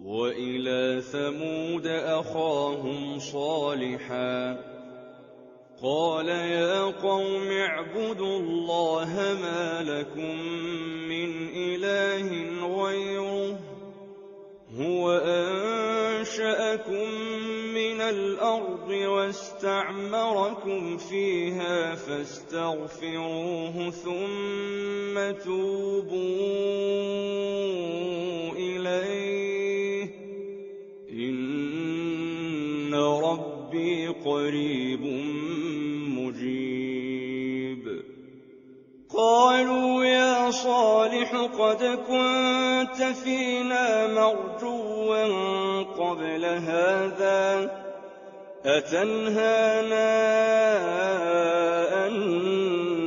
وإلى ثمود أخاهم صالحا قال يا قوم اعبدوا الله ما لكم من إله غيره هو أنشأكم من الأرض واستعمركم فيها فاستغفروه ثم توبوا إليه إن ربي قريب مجيب. قالوا يا صالح قد كنت فينا مرجوا قبل هذا أتنهانا أن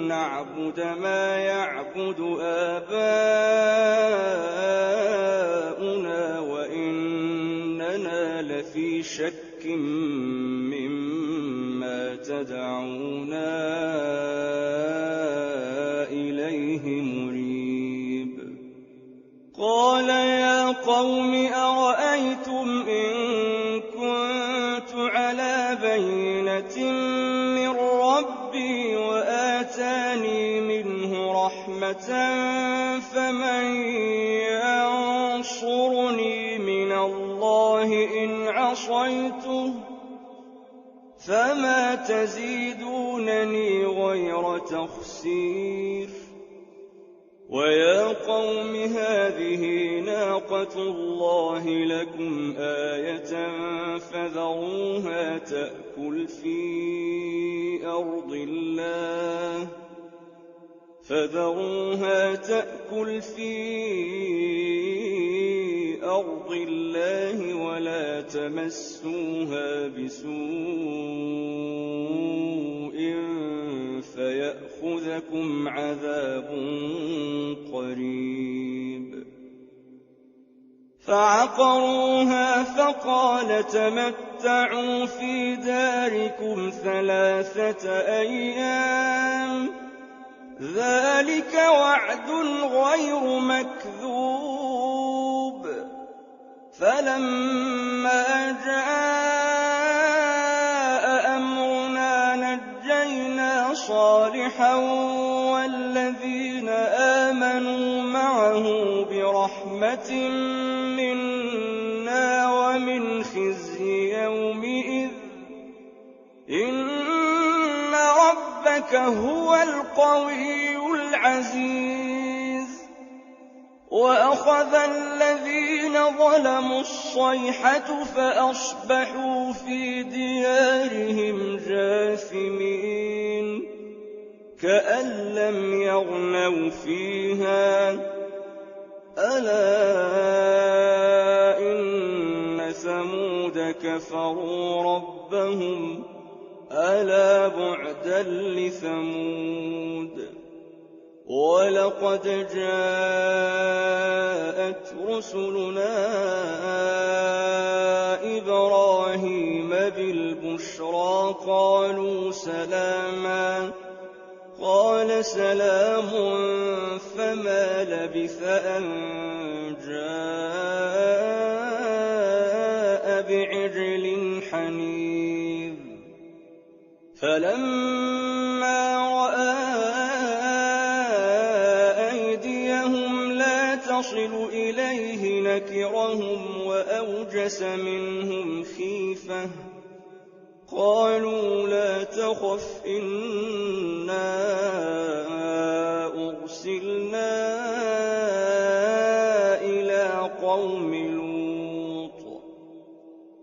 نعبد ما يعبد آباؤنا وإننا لفي شك مما تدعونا إليه مريب. قال يا قوم أرأيتم إن كنت على بينة من ربي وآتاني منه رحمة فمن ينصرني من الله إن عصيته فما تزيدونني غير تخسير. ويا قوم هذه ناقة الله لكم آية فذروها تأكل في أرض الله ولا تمسوها بسوء فيأخذكم عذاب قريب. فعقروها فقال تمتعوا في داركم 3 أيام ذلك وعد غير مكذوب. فلما جاء أمرنا نجينا صالحا والذين آمنوا معه برحمة منا ومن خزي يومئذ إن ربك هو القوي العزيز. وأخذ الذين ظلموا الصيحة فأصبحوا في ديارهم جاثمين كأن لم يغنوا فيها ألا إن ثمود كفروا ربهم ألا بعدا لثمود. ولقد جاءت رسلنا إبراهيم بالبشرى قالوا سلاما قال سلام فما لبث أن جاء بعجل حنيذ. فلما رأى أيديهم لا تصل إليه نكرهم وأوجس منهم خيفة قالوا لا تخف إنا أرسلنا إلى قوم